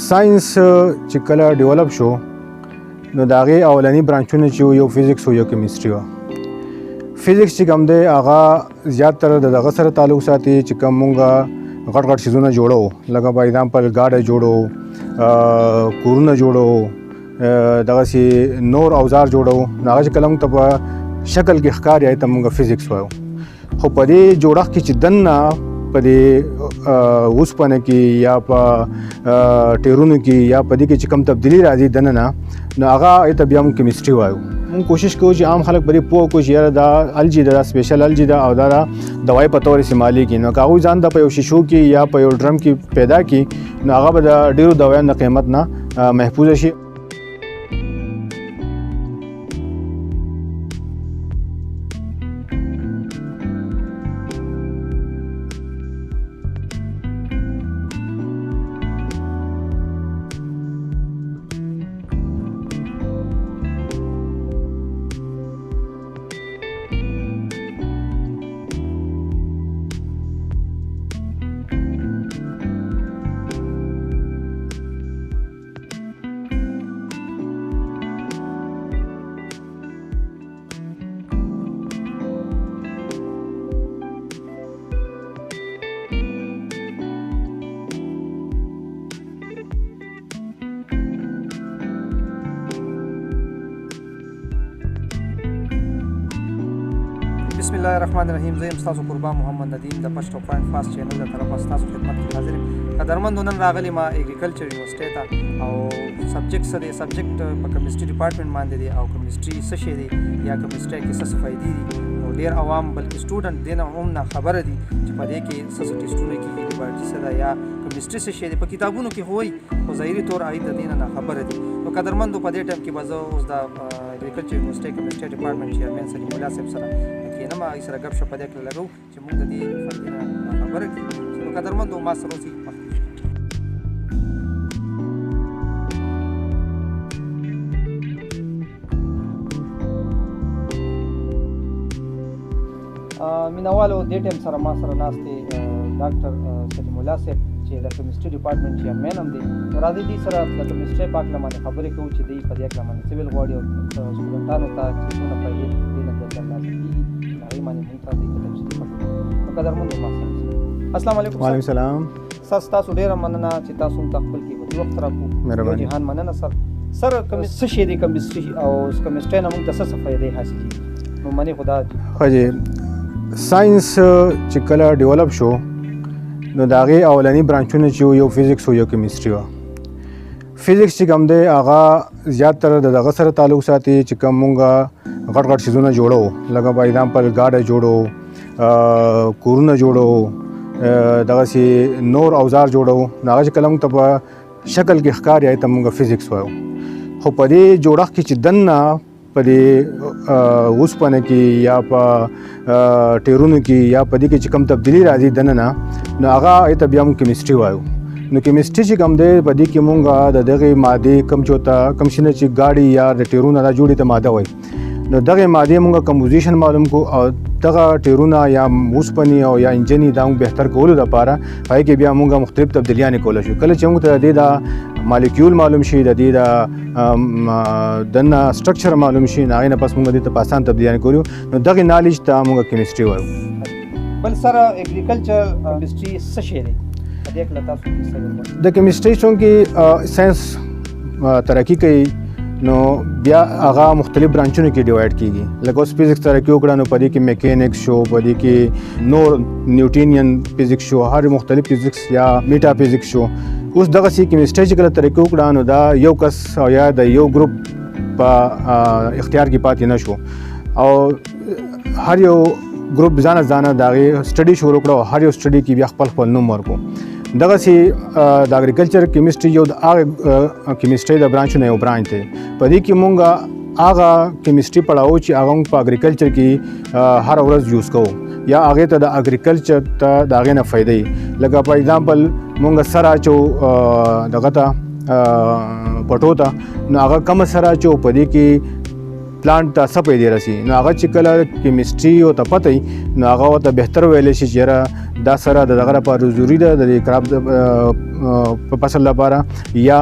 ساينس چې کله ډیولپ شو نو د هغې اولني برانچونه چې یو فزیکس او یو کیمستري وه. فزیکس چې کوم دی هغه زیاتره د دغه سره تعلق ساتي چې کوم مونږ غټ غټ څیزونه جوړو، لکه په اګزامپل ګاډی جوړو، کورونه جوړو، دغسې نور اوزار جوړو. نو هغه چې کله مونږ ته په شکل کې ښکاري هغې ته مونږ فزیکس وایو. خو په دې جوړښت کې چې دننه په دې اوسپنه کې یا په ټیرونو کې یا په دې کې چې کوم تبدیلي راځي دننه، نو هغه ته بیا موږ کیمستري وایو. موږ کوشش کوو چې عام خلک پرې پوه کړو چې یاره دا الجی ده، دا سپیشل الجی ده او دا دوای په طور استعمالېږي. نو که هغوی ځان ته په یو شیشو کې یا په یو ډرم کې پیدا کړي نو هغه به د ډېرو دوایانو د قیمت نه محفوظه شي. بسم الله الرحمن الرحیم. زه یم ستاسو قربان محمد ندیم د پشتو پوینټ فاست چینل د طرفه ستاسو خدمت کې حاضر یم. قدرمندو نن راغلی ما اګریکلچر یونیورسټۍ ته او سبجیکټ څه دی، سبجیکټ په کیمستري ډپارټمنټ باندې دی او کیمستري څه شی دی یا کیمستري کې څه فایدې دي. نو ډېر عوام بلکې سټوډنټ دې نه هم نه خبره دي چې په دې کې څه ټیسټونه کېږي، لیبارټري څه ده یا کیمستري څه شی دی. په کتابونو کې خو وایي خو ظاهري طور د دې نه خبره دي. نو قدرمندو په دې ټایم کې به زه اوس د اګریکلچر یونیورسټۍ کیمستري ډپارټمنټ چیرمین سلیم الله صاحب سره کینم، هغې سره ګپ شپ په دې کې لګو چې موږ د دې فایدې نه خبره کړو. نو قدرمندو ما سره اوسئ. مینوالو دې ټایم سره ما سره ناست دی ډاکټر سلیم الله صاحب چې د کیمستري ډپارټمنټ چیرمین هم دی. نو راځئ دې سره د کیمستري په هکله باندې خبرې کوو چې دوی په دې هکله باندې څه ویل غواړي او سټوډنټانو ته چې څونه فایدې دې نه ترلاسه کېږي هغې باندې موږ ته دوی ته تفصیلي خبرې کوو. نو قدرمندو ما سره السلام علیکم. وعلیکم السلام. سر ستاسو ډېره مننه چې تاسو هم ته خپل قیمتي وخت راکړو. مهرباني. جهان مننه سر. سر څه شی دی کیمستري او کیمستري نه موږ ته څه فایدې حاصلېږي؟ نو منې خو دا ښه ساينس چې کله ډیولپ شو نو د هغې اولني برانچونه چې یو فزیکس او یو کیمستري وه. فزیکس چې کوم دی هغه زیاتره د دغه سره تعلق ساتي چې کوم مونږ غټ غټ څیزونه جوړو، لکه په اګزامپل ګاډی جوړو، کورونه جوړو، دغسې نور اوزار جوړو. نو هغه چې کله مونږ ته په شکل کې ښکاري هغې ته مونږ فزیکس وایو. خو په دې جوړښت کې چې دننه په دې اوسپنه کې یا په ټیرونو کې یا په دې کې چې کوم تبدیلي راځي دننه، نو هغه ته بیا موږ کیمستري وایو. نو کیمستري چې کوم دی په دې کې مونږ د دغې مادې کوم کوم شی نه چې ګاډي یا د ټیرونه دا جوړې ته ماده وایي، نو دغې مادې مونږ کمپوزیشن معلوم کو او دغه ټیرونه یا اوسپنې او یا انجنې دا موږ بهتر کولو دپاره هغې کې بیا مونږ مختلف تبدیلیانې کولی شو. کله چې موږ ته د دې دا مالیکیول معلوم شي، د دې د دننه سټرکچر معلوم شي، نو هغې نه پس موږ دې ته په اسان تبدیلیانې کوو. نو دغې نالج ته موږ کیمستري وایو. بل سره اګریکلچر کیمستري څه شی دی؟ په دې هکله تاسو څه ویل؟ د کیمستري چونکې ساینس ترقي کوي نو بیا هغه مختلف برانچونو کې ډیوایډ کېږي. لکه اوس فزیکس ترقي وکړه نو په دې کې میکینکس شو، په دې کې نور نیوټینین فزیکس شو، هر مختلف فزیکس یا میټا فزیکس شو. اوس دغسې کیمستري چې کله ترقي وکړه نو دا یو کس او یا د یو ګروپ په اختیار کې پاتې نه شو او هر یو ګروپ ځانه ځانه د هغې سټډي شروع کړه او هر یو سټډي کې بیا خپل خپل نوم ورکړو. دغسې د اګریکلچر کیمستري یو د هغې کیمستري د برانچونه یو برانچ دی. په دې کې مونږ هغه کیمستري پړاو چې هغه موږ په اګریکلچر کې هر ورځ یوز کوو یا هغې ته د اګریکلچر ته د هغې نه فایدې، لکه په اګزامپل مونږ سر اچو دغه ته پټو ته، نو هغه کمه سر اچو په دې کې پلانټ ته څه پیدې رسي. نو هغه چې کله کیمستري ورته پته وي نو هغه ورته بهتر ویلی شي چې یاره دا سره د دغه لپاره ضروري ده د کراب په فصل لپاره یا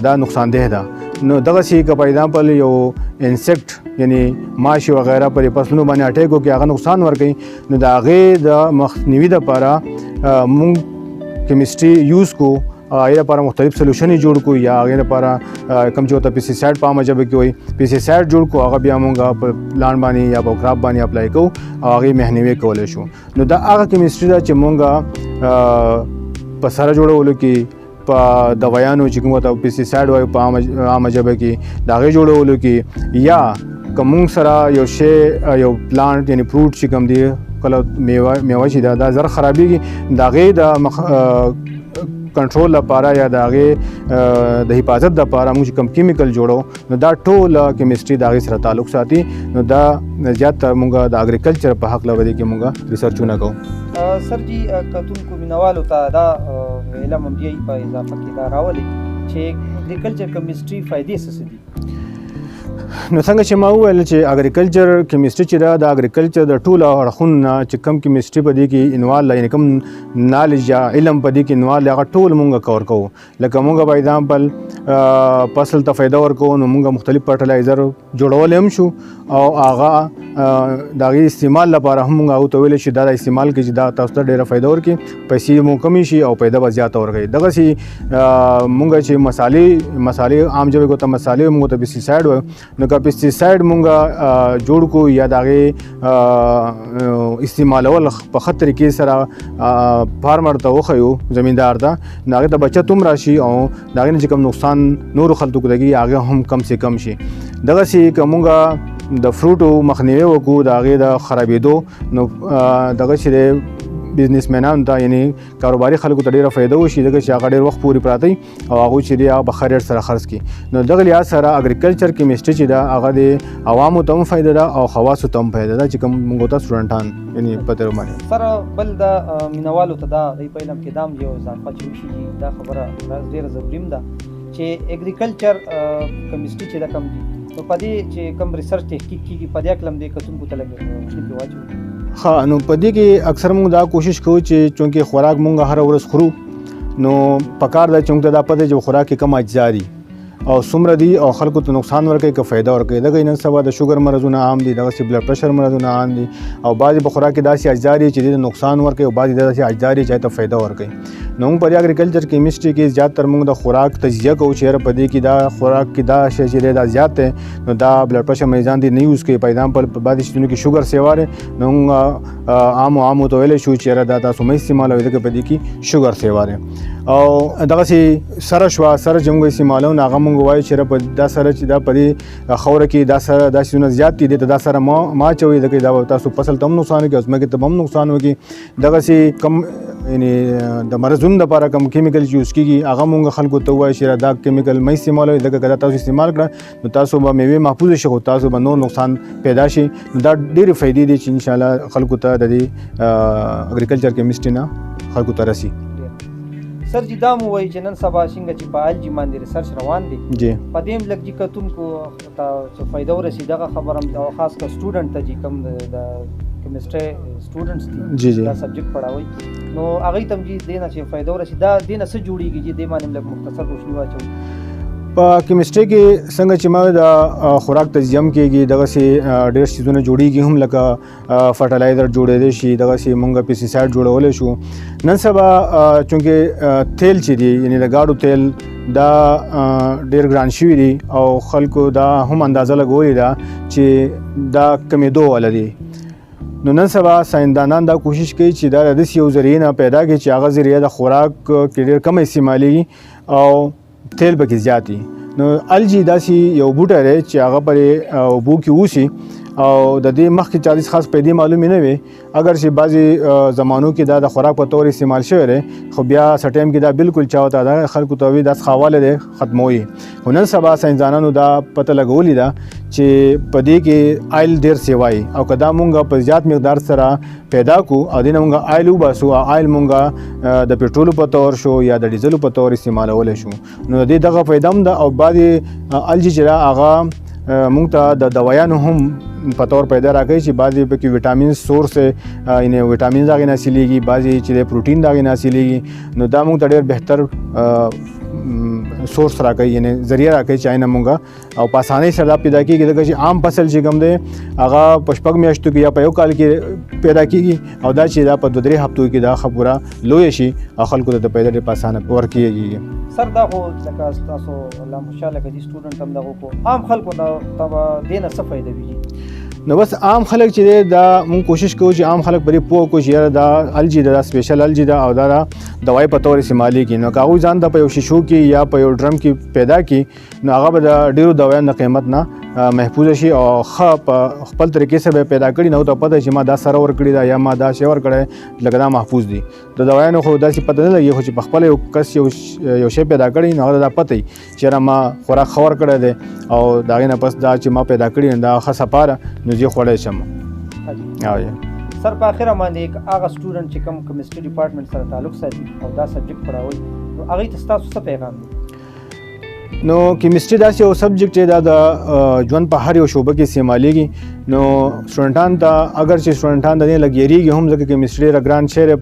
دا نقصان ده ده. نو دغه سی که په ایگزامپل یو انسیکټ یعنی ماشي وغیرہ پر فصلونو باندې اٹیک وکړي هغه نقصان ورکوي نو د هغې د مخنیوي دپاره مونږ کیمسټري یوز کو هغې لپاره مختلف سلوشنې جوړ کړو یا هغې لپاره کوم چې ورته پیسیسایډ په عامه ژبه کې وایي پیسیسایډ جوړ کړو هغه بیا مونږ په پلان باندې یا په کراب باندې اپلای کوو او هغې مخنیوی کولی شو. نو دا هغه کیمسټري ده چې مونږ په سره جوړولو کې په دوایانو چې کوم ته پیسیسایډ وایي په عامه ژبه کې د هغې جوړولو کې یا که مونږ سره یو شی یو پلانټ یعنی فروټ چې کوم دی کله میوه چې دا زر خرابېږي د هغې د کنټرول لپاره یا د هغې د حفاظت لپاره موږ چې کوم کیمیکل جوړو نو دا ټول کیمسټري د هغې سره تعلق ساتي. نو دا زیاتره موږ د اګریکلچر په حق لودي کې موږ ریسرچونه کوو. سر جی کتونکو مینوالو ته دا علم هم دی په اضافه کې دا راولي چې اګریکلچر کیمسټري فائدې څه دي؟ نو څنګه چې ما وویل چې اګریکلچر کیمسټري چې دا د اګریکلچر د ټولو اړخونو نه چې کوم کیمسټري په دې کې انوالو یعنی کوم نالج یا علم په دې کې انوالو هغه ټول مونږ کور کوو. لکه مونږ په ایگزامپل فصل ته فایده ورکوو نو مونږ مختلف فرټیلایزر جوړولی هم شو او هغه د هغې استعمال لپاره هم مونږ هغو ته ویلی چې دا د استعمال کې چې دا تاسو ته ډېره فایده ورکړي پیسې مو کمې شي او پیدا به زیاته ورکوي. دغسې مونږ چې مسالې عام ژبې کو ته مسالې مونږ ته پیسیسایډ وایو نو که پیسیسایډ مونږ جوړ کو یا د هغې استعمالول په ښه طریقې سره فارمر ته وښیو زمیندار ته نو هغې ته بچت هم راشي او د هغې نه چې کوم نقصان نورو خلکو ته کېږي هغه هم کم سے کم شي. دغسې که مونږ د فروټو مخنیوی وکړو د هغې د خرابېدو نو دغه چې دی بزنسمینانو ته یعنی کاروباري خلکو ته ډېره فایده وشي ځکه چې هغه ډېر وخت پورې پراته وي او هغوی چې دی هغه په ښه ریټ سره خرڅ کړي. نو دغه لحاظ سره اګریکلچر کیمسټري چې ده هغه د عوامو ته هم فایده ده او خواصو ته هم فایده ده چې کوم موږ ته سټوډنټان یعنی په تېرو باندې. سر بل د مینوالو ته دا په علم کې دا هم یو اضافه چې وشي دا خبره ډېره ضروري هم ده چې اګریکلچر کیمسټري چې ده کوم دي نو په دې چې کوم ریسرچ تحقیق کېږي په دې عقل هم دې کتونکو ته لږ ټکي واچوي. ښه نو په دې کې اکثر موږ دا کوشش کوو چې چونکې خوراک موږ هره ورځ خورو نو پکار ده چې موږ ته دا پته چې خوراک کې کم اجزا دي او څومره دي او خلکو ته نقصان ورکوي که فایده ورکوي. دغه نن سبا د شوګر مرضونه عام دي دغسې بلډ پرشر مرضونه عام دي او بعضې په خوراک کې داسې اجزا دي چې د نقصان ورکوي او بعضې داسې اجزا دي چې ته فایده ورکوي. نو موږ په دې اګریکلچر کیمسټري کې زیاتره موږ د خوراک تجزیه کوو چې یاره په دې کې دا خوراک کې دا شی چې دی دا زیات دی نو دا بلډ پرشر مریضان دي نه یوز کوي. په ایگزامپل په بعضې شیانو کې شوګر سیوا دی نو موږ عامو ته ویلی شو چې یاره دا تاسو مه استعمالوئ ځکه په دې کې شوګر سیوا دی. او دغسې سره شوه سره چې موږ استعمالوو نو هغه موږ وایو چې په دا سره چې دا په دې خوره کې دا سره دا شیونه زیات دي ته دا سره ما اچوئ ځکه دا تاسو فصل ته هم نقصان وکړي او ځمکې ته به هم نقصان وکړي. دغسې کم یعنی د مرضونو دپاره کوم کیمیکل چې یوز کېږي هغه مونږ خلکو ته ووایو چې دا کیمیکل مه استعمالوئ ځکه که دا تاسو استعمال کړه نو تاسو به میوې محفوظه شي خو تاسو به نور نقصان پیدا شي. نو دا ډېرې فایدې دي چې انشاءالله خلکو ته د دې اګریکلچر کیمسټري نه خلکو ته رسي. سر جی دا مو وایي چې نن سبا څنګه چې په الجی باندې ریسرچ روان دي جی په دې هم لږ جي کتونکو ته څه فایده ورسي دغه خبره هم او خاص کر سټوډنټ ته جي کوم د کیمسټري سټوډنټس دي جی جی دا سبجیکټ پڑھاوي نو هغه تم جی دینه چې فایده ورسي دا دینه څه جوړیږي جی د باندې لږ مختصر روشنی واچو. په کیمسټري کې څنګه چې ما د خوراک تجزیه هم کېږي دغسې ډېر څیزونه جوړیږي هم لکه فرټیلایزر جوړېدی شي دغسې مونږ پیسیسایډ جوړولی شو. نن سبا چونکې تیل چې دي یعنی د ګاډو تیل دا ډېر ګران شوي دي او خلکو دا هم اندازه لګولې ده چې دا کمېدو والا دي. نو نن سبا ساینسدانان دا کوشش کوي چې دا د داسې یو ذریعې نه پیدا کړي چې هغه ذریعه د خوراک کې ډېر کم استعمالېږي او تیل پکې زیات وي. نو الجی داسې یو بوټی دی چې هغه پرې اوبو کې اوسي او د دې مخکې چا خاص پیدې معلومې نه وي اگر چې بعضې زمانو کې دا د خوراک په طور استعمال شوی دی خو بیا څه ټایم کې دا بالکل چا ته دا خلکو ته وي دا څښاوالی دی ختموي. خو نن سبا ساینسدانانو دا پته لګولې ده چې په دې کې آیل ډېر سیوایي او که دا مونږ په زیات مقدار سره پیدا کو او دې نه مونږ آیل وباسو آیل مونږ د پټرولو په طور شو یا د ډیزلو په طور استعمالولی شو نو د دې دغه فایده هم ده. او بعضې الجی چې ده هغه مونږ ته د دوایانو هم په تور پیدا راکوي چې بعضې پکې وټامین سورس یعنې وټامین د هغې نه حاصلېږي، بعضې چې دی پروټین د هغې نه حاصلېږي. نو دا موږ ته ډېر بهتر سورس راکوي، یعنې ذریعه راکوي چې هغې نه موږ او په اسانۍ سره دا پیدا کېږي، ځکه چې عام فصل چې کوم دی هغه په 6 میاشتو کې یا په 1 کال کې پیدا کېږي، او دا چې دا په 2-3 هفتو کې دا ښه پوره لویه شي او خلکو ته د پیدا ډېر په اسانه ورکېږي. سر دا خو لکه تاسو الله خوشحاله که دي سټوډنټ هم دغه کو عام خلکو ته به دې نه څه فایده وي؟ نو بس عام خلک چې دی دا مونږ کوشش کوو چې عام خلک پرې پوه کړو چې یاره دا الجی ده، دا سپیشل الجی ده او دا دوای په تور استعمالېږي. نو که هغوی ځان ته په یو شیشو کې یا په یو ډرم کې پیدا کړي، نو هغه به د ډېرو دوایانو د قیمت نه محفوظ شي او ښه په خپل طریقې سره به پیدا کړي، نو ته پته چې ما دا سره ورکړي ده یا ما دا شی ورکړی لکه دا محفوظ دي. د دوایانو خو داسې پته نه لګي، خو چې په خپله یو کس یو شی پیدا کړي نو هغه دا پته وي چې یاره ما خوراک ښه ورکړی دی او د هغې نه پس دا چې ما پیدا کړي دا ښه سپاره نو زه خوړی شم. سر په اخره باندې هغه سټوډنټ چې کوم کیمستري ډپارټمنټ سره تعلق ساتي او دا سبجیکټ پړاوي، نو هغوی ته ستاسو څه پیغام دی؟ نو کیمستري داسې یو سبجیکټ دی دا د ژوند په هر یو شعبه کې استعمالیږي. نو سټوډنټان ته اگر چې سټوډنټان د دې لږ یېرېږي هم، ځکه کیمستري ډېره ګران شی دی،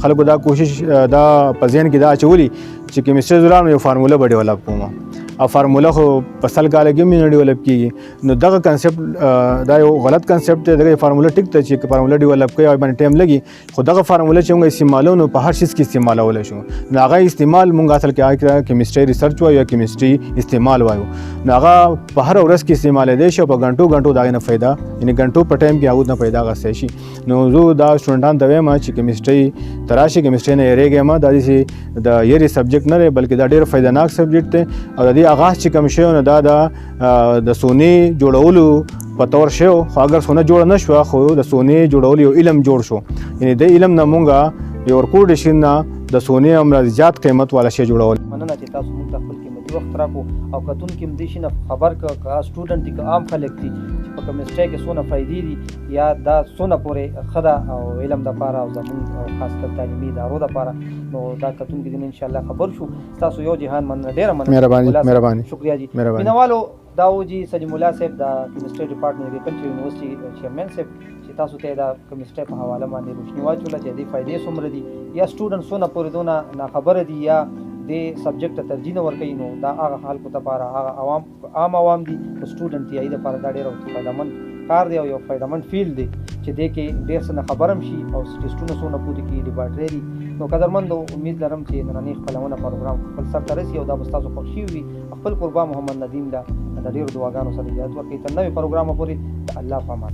خلکو دا کوشش دا په ذهن کې دا اچولي چې کیمستري زه راغلم یو فارموله به ډیولپ کوم، او فارموله خو په 100 کاله کې هم نه ډیولپ کېږي. نو دغه کنسپټ دا یو غلط کنسپټ دی. دغه فارموله ټیک ته چې فارموله ډیولپ کوي او باندې ټایم لګي، خو دغه فارموله چې موږ استعمالو نو په هر شي کې استعمالولی شو. نو هغه استعمال موږ اصل کې کیمستري ریسرچ وایو یا کیمستري استعمال وایو. نو هغه په هر ورځ کې استعمالېدی شي او په غنټو غنټو د هغې نه فایده، یعنې غنټو په ټایم کې هغو نه پیدا اخیستی شي. نو زه دا سټوډنټانو ته وایم چې کیمستري ته راشي، کیمستري نه یېرېږئ مه، دا داسې د یېرې سبجیکټ نه دی بلکې دا ډېر فایدهناک سبجیکټ دی. او د دې آغاز چې کوم شی نو دا د سونې جوړولو په تور شو، خو اگر سونه جوړه نه شوه خو د سونې جوړولو یو علم جوړ شو، یعنې د علم نه مونږه یو ورکوډیشن نه د سونې هم زیات قیمت والا شی جوړول. مننه چې تاسو موږ ته خپل قیمتي وخت راکړو او کتونکي هم دې شي نه خبر کړه که سټوډنټ دي که عام خلک دي چې په کیمسټرۍ کې څونه فایدې دي یا دا څونه پورې ښه ده او علم دپاره او زموږ خاص کر تعلیمي ادارو دپاره، نو دا کتونکي دي انشاءالله خبر شو. ستاسو یو جهان مننه، ډېره مننه، مهرباني، شکریہ جی. مینوالو دا و جی سلیم الله صاحب د کیمسټرۍ ډپارټمنټ اګریکلچر یونیورسټي چیرمین صاحب چې تاسو ته دا کیمسټرۍ په حواله باندې روشني واچوله چې دې فایدې څومره دي یا سټوډنټ څونه پورې دونه ناخبره دي یا دې سبجیکټ ته ترجیح نه ورکوي، نو دا هغه خلکو دپاره هغه عام عوام دي که سټوډنټ دي هغې دپاره دا ډېر فایدهمند کار دی او یو فایدهمند فیلډ دی چې دې کې ډېر څه نه خبر هم شي او ټسټونه څونه پورې کړي، لیبارټرۍ دي. نو قدرمندو امید لرم چې نننۍ خپلونه پروګرام خپل سر ته رسي او دا به ستاسو خوښ شوي وي. خپل قربا محمد ندیم دا د ډېرو دعاګانو سره اجازت ورکوي. تر نوې پروګرامه پورې د الله په امان.